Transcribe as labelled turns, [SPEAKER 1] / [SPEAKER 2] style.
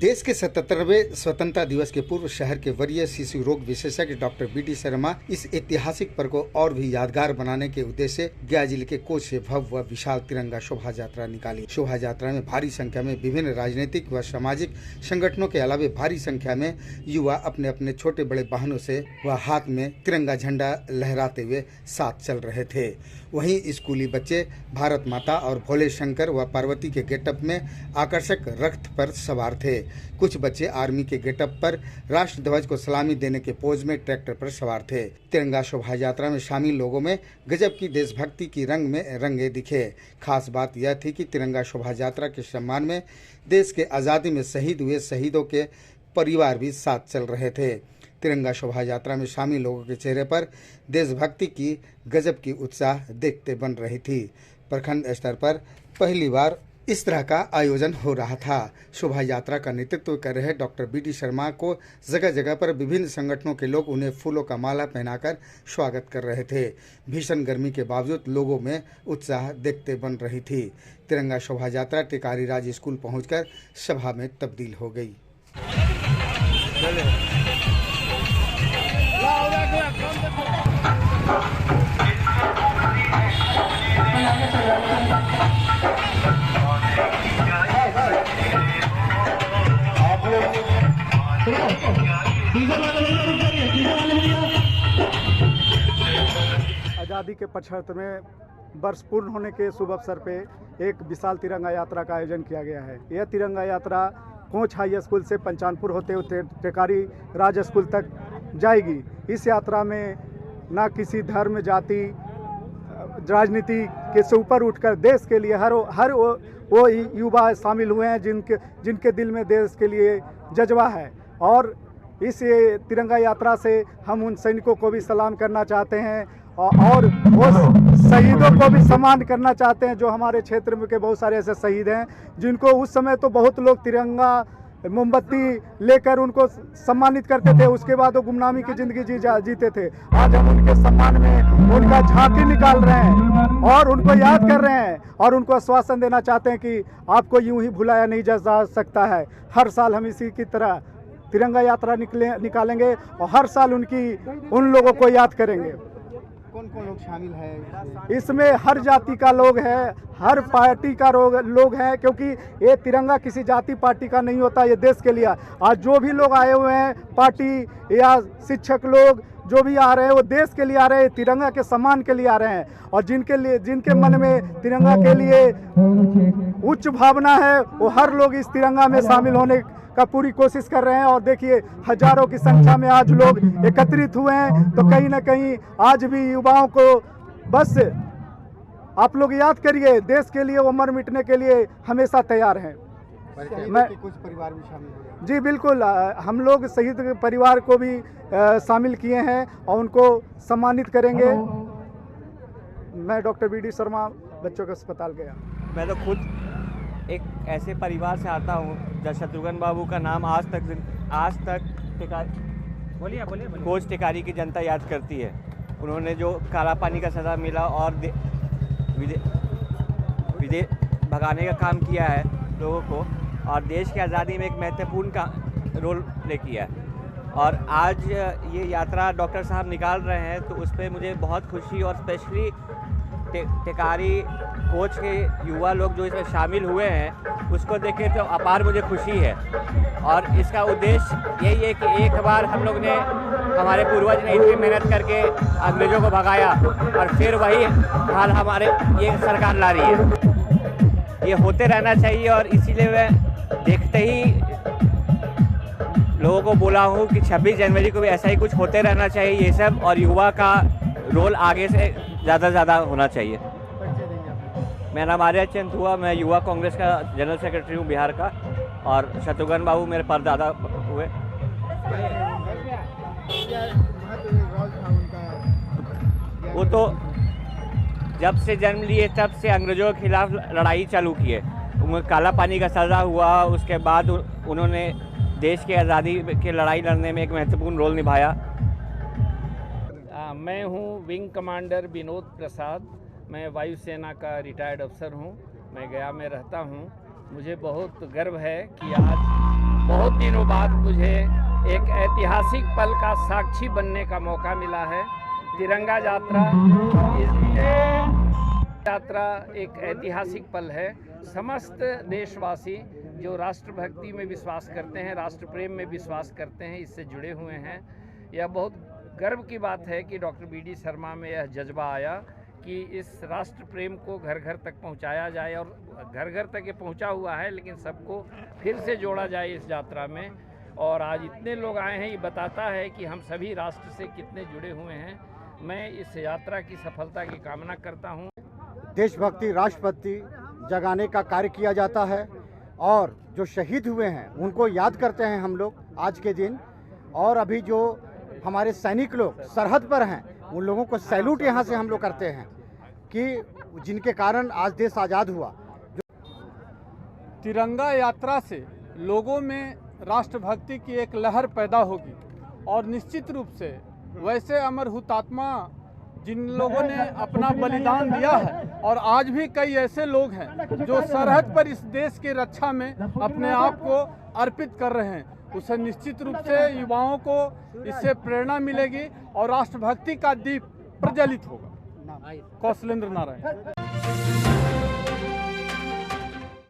[SPEAKER 1] देश के 77वें स्वतंत्रता दिवस के पूर्व शहर के वरीय शिशु रोग विशेषज्ञ डॉक्टर बी.डी. शर्मा इस ऐतिहासिक पर्व को और भी यादगार बनाने के उद्देश्य से गया जिले के कोच से भव्य व विशाल तिरंगा शोभा यात्रा निकाली। शोभा यात्रा में भारी संख्या में विभिन्न राजनीतिक व सामाजिक संगठनों के अलावा भारी संख्या में युवा अपने अपने छोटे बड़े वाहनों से व हाथ में तिरंगा झंडा लहराते हुए साथ चल रहे थे। वहीं स्कूली बच्चे भारत माता और भोले शंकर व पार्वती के गेटअप में आकर्षक रथ पर सवार थे। कुछ बच्चे आर्मी के गेटअप पर राष्ट्र ध्वज को सलामी देने के पोज में ट्रैक्टर पर सवार थे। तिरंगा शोभा यात्रा में शामिल लोगों में गजब की देशभक्ति की रंग में रंगे दिखे। खास बात यह थी कि तिरंगा शोभा यात्रा के सम्मान में देश के आज़ादी में शहीद हुए शहीदों के परिवार भी साथ चल रहे थे। तिरंगा शोभा यात्रा में शामिल लोगों के चेहरे पर देशभक्ति की गजब की उत्साह देखते बन रही थी। प्रखंड स्तर पर पहली बार इस तरह का आयोजन हो रहा था। शोभा यात्रा का नेतृत्व कर रहे डॉक्टर बी.डी. शर्मा को जगह जगह पर विभिन्न संगठनों के लोग उन्हें फूलों का माला पहनाकर स्वागत कर रहे थे। भीषण गर्मी के बावजूद लोगों में उत्साह देखते बन रही थी। तिरंगा शोभा यात्रा टिकारी राज स्कूल पहुंचकर सभा में तब्दील हो गई।
[SPEAKER 2] आज़ादी के 75वें वर्ष पूर्ण होने के शुभ अवसर पे एक विशाल तिरंगा यात्रा का आयोजन किया गया है। यह तिरंगा यात्रा कोच हाई स्कूल से पंचानपुर होते हुए टेकारी राज स्कूल तक जाएगी। इस यात्रा में ना किसी धर्म, जाति, राजनीति के से ऊपर उठकर देश के लिए हर वो युवा शामिल हुए हैं जिनके दिल में देश के लिए जज्बा है। और इस तिरंगा यात्रा से हम उन सैनिकों को भी सलाम करना चाहते हैं और वो शहीदों को भी सम्मान करना चाहते हैं जो हमारे क्षेत्र में के बहुत सारे ऐसे शहीद हैं जिनको उस समय तो बहुत लोग तिरंगा मोमबत्ती लेकर उनको सम्मानित करते थे। उसके बाद वो गुमनामी की जिंदगी जीते थे। आज हम उनके सम्मान में उनका झांकी निकाल रहे हैं और उनको याद कर रहे हैं और उनको आश्वासन देना चाहते हैं कि आपको यूं ही भुलाया नहीं जा सकता है। हर साल हम इसी की तरह तिरंगा यात्रा निकालेंगे और हर साल उन लोगों को याद करेंगे।
[SPEAKER 1] कौन कौन लोग शामिल है
[SPEAKER 2] इसमें? हर जाति का लोग है, हर पार्टी का लोग हैं, क्योंकि ये तिरंगा किसी जाति पार्टी का नहीं होता, ये देश के लिए। आज जो भी लोग आए हुए हैं, पार्टी या शिक्षक लोग जो भी आ रहे हैं, वो देश के लिए आ रहे हैं, तिरंगा के सम्मान के लिए आ रहे हैं। और जिनके मन में तिरंगा के लिए उच्च भावना है, वो हर लोग इस तिरंगा में शामिल होने का पूरी कोशिश कर रहे हैं। और देखिए हजारों की संख्या में आज लोग एकत्रित हुए हैं। तो कहीं ना कहीं आज भी युवाओं को बस आप लोग याद करिए, देश के लिए उम्र मिटने के लिए हमेशा तैयार हैं।
[SPEAKER 1] कुछ परिवार भी शामिल हुए।
[SPEAKER 2] जी बिल्कुल, हम लोग शहीद परिवार को भी शामिल किए हैं और उनको सम्मानित करेंगे। मैं डॉक्टर बी.डी. शर्मा, बच्चों के अस्पताल गया।
[SPEAKER 3] मैं तो खुद एक ऐसे परिवार से आता हूँ जब शत्रुघ्न बाबू का नाम आज तक कोच टिकारी की जनता याद करती है। उन्होंने जो काला पानी का सज़ा मिला और विदेश भगाने का काम किया है लोगों को, और देश की आज़ादी में एक महत्वपूर्ण का रोल प्ले किया है। और आज ये यात्रा डॉक्टर साहब निकाल रहे हैं तो उस पर मुझे बहुत खुशी, और स्पेशली टिकारी कोच के युवा लोग जो इसमें शामिल हुए हैं उसको देख के तो अपार मुझे खुशी है। और इसका उद्देश्य यही है कि एक बार हम लोग ने, हमारे पूर्वज ने इतनी मेहनत करके अंग्रेज़ों को भगाया और फिर वही हाल हमारे ये सरकार ला रही है। ये होते रहना चाहिए और इसीलिए मैं देखते ही लोगों को बोला हूँ कि 26 जनवरी को भी ऐसा ही कुछ होते रहना चाहिए ये सब, और युवा का रोल आगे से ज़्यादा होना चाहिए। मेरा नाम आर्या चंद हुआ, मैं युवा कांग्रेस का जनरल सेक्रेटरी हूँ बिहार का, और शत्रुघ्न बाबू मेरे परदादा हुए। वो तो जब से जन्म लिए तब से अंग्रेज़ों के खिलाफ लड़ाई चालू किए। उन्हें काला पानी का सज़ा हुआ, उसके बाद उन्होंने देश की आज़ादी की लड़ाई लड़ने में एक महत्वपूर्ण रोल निभाया।
[SPEAKER 4] मैं हूं विंग कमांडर विनोद प्रसाद। मैं वायुसेना का रिटायर्ड अफसर हूं। मैं गया में रहता हूं। मुझे बहुत गर्व है कि आज बहुत दिनों बाद मुझे एक ऐतिहासिक पल का साक्षी बनने का मौका मिला है। तिरंगा यात्रा एक ऐतिहासिक पल है। समस्त देशवासी जो राष्ट्रभक्ति में विश्वास करते हैं, राष्ट्र प्रेम में विश्वास करते हैं, इससे जुड़े हुए हैं। यह बहुत गर्व की बात है कि डॉक्टर बी.डी. शर्मा में यह जज्बा आया कि इस राष्ट्र प्रेम को घर घर तक पहुंचाया जाए, और घर घर तक ये पहुंचा हुआ है, लेकिन सबको फिर से जोड़ा जाए इस यात्रा में। और आज इतने लोग आए हैं, ये बताता है कि हम सभी राष्ट्र से कितने जुड़े हुए हैं। मैं इस यात्रा की सफलता की कामना करता हूं।
[SPEAKER 5] देशभक्ति, राष्ट्रभक्ति जगाने का कार्य किया जाता है, और जो शहीद हुए हैं उनको याद करते हैं हम लोग आज के दिन। और अभी जो हमारे सैनिक लोग सरहद पर हैं, उन लोगों को सैल्यूट यहाँ से हम लोग करते हैं कि जिनके कारण आज देश आज़ाद हुआ।
[SPEAKER 6] तिरंगा यात्रा से लोगों में राष्ट्रभक्ति की एक लहर पैदा होगी, और निश्चित रूप से वैसे अमर हुतात्मा जिन लोगों ने अपना बलिदान दिया है, और आज भी कई ऐसे लोग हैं जो सरहद पर इस देश की रक्षा में अपने आप को अर्पित कर रहे हैं, उसे निश्चित रूप से युवाओं को इससे प्रेरणा मिलेगी और राष्ट्रभक्ति का दीप प्रज्वलित होगा। कौशलेंद्र नारायण।